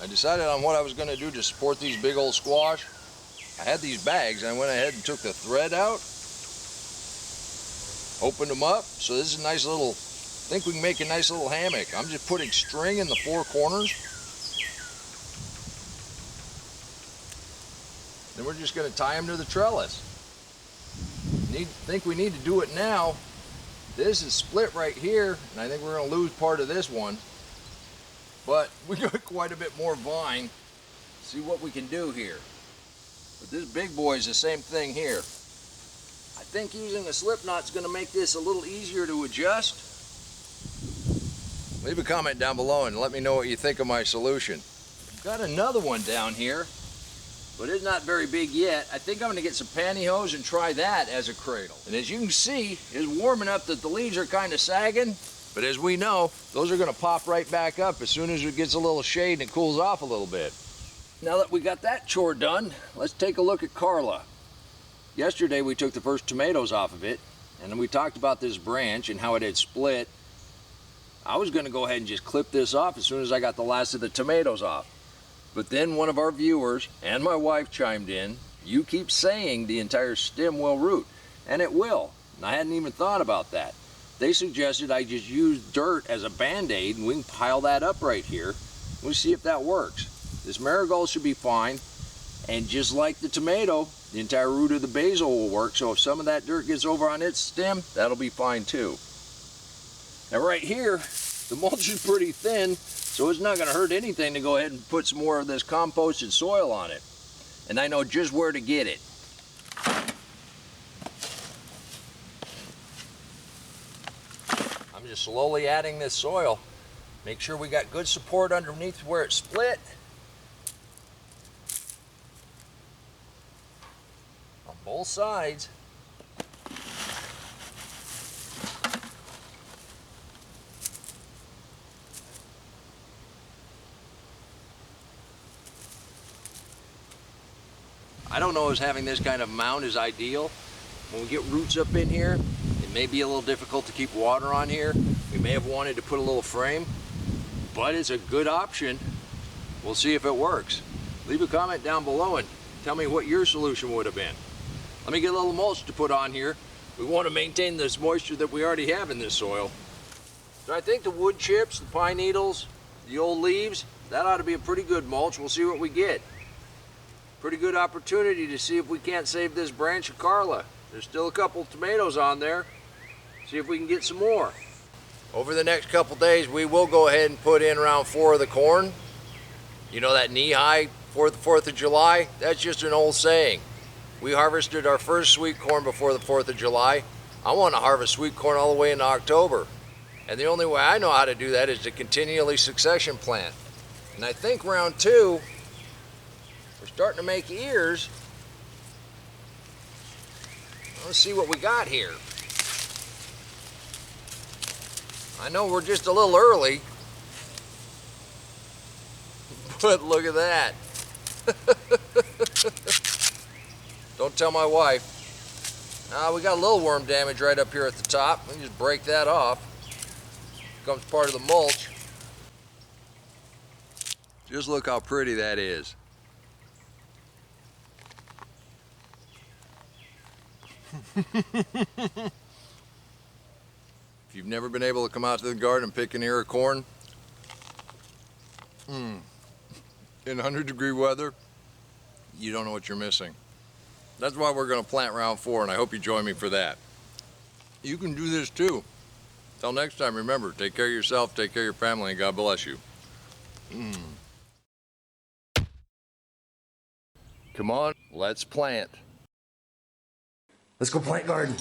I decided on what I was going to do to support these big old squash. I had these bags and I went ahead and took the thread out, opened them up. So this is a nice little, I think we can make a nice little hammock. I'm just putting string in the four corners. Then we're just going to tie them to the trellis. Think we need to do it now. This is split right here, and I think we're going to lose part of this one. But we got quite a bit more vine. See what we can do here. But this big boy is the same thing here. I think using a slip knot is going to make this a little easier to adjust. Leave a comment down below and let me know what you think of my solution. I've got another one down here, but it's not very big yet. I think I'm going to get some pantyhose and try that as a cradle. And as you can see, it's warm enough that the leaves are kind of sagging. But as we know, those are going to pop right back up as soon as it gets a little shade and it cools off a little bit. Now that we got that chore done, let's take a look at Carla. Yesterday we took the first tomatoes off of it, and then we talked about this branch and how it had split. I was going to go ahead and just clip this off as soon as I got the last of the tomatoes off. But then one of our viewers and my wife chimed in, you keep saying the entire stem will root, and it will. And I hadn't even thought about that. They suggested I just use dirt as a band-aid and we can pile that up right here. We'll see if that works. This marigold should be fine, and just like the tomato, the entire root of the basil will work, so if some of that dirt gets over on its stem, that'll be fine too. Now right here, the mulch is pretty thin, so it's not going to hurt anything to go ahead and put some more of this composted soil on it. And I know just where to get it. I'm just slowly adding this soil. Make sure we got good support underneath where it's split. On both sides. I don't know if having this kind of mound is ideal. When we get roots up in here, it may be a little difficult to keep water on here. We may have wanted to put a little frame, but it's a good option. We'll see if it works. Leave a comment down below and tell me what your solution would have been. Let me get a little mulch to put on here. We want to maintain this moisture that we already have in this soil. So I think the wood chips, the pine needles, the old leaves, that ought to be a pretty good mulch. We'll see what we get. Pretty good opportunity to see if we can't save this branch of Carla. There's still a couple of tomatoes on there. See if we can get some more. Over the next couple days, we will go ahead and put in round 4 of the corn. You know that knee-high for the 4th of July? That's just an old saying. We harvested our first sweet corn before the 4th of July. I want to harvest sweet corn all the way into October. And the only way I know how to do that is to continually succession plant. And I think round 2, we're starting to make ears. Let's see what we got here. I know we're just a little early, but look at that. Don't tell my wife. We got a little worm damage right up here at the top. We can just break that off. Becomes part of the mulch. Just look how pretty that is. If you've never been able to come out to the garden and pick an ear of corn, in 100-degree weather, you don't know what you're missing. That's why we're going to plant round 4, and I hope you join me for that. You can do this too. Till next time, remember, take care of yourself, take care of your family, and God bless you. Come on, let's plant. Let's go plant garden.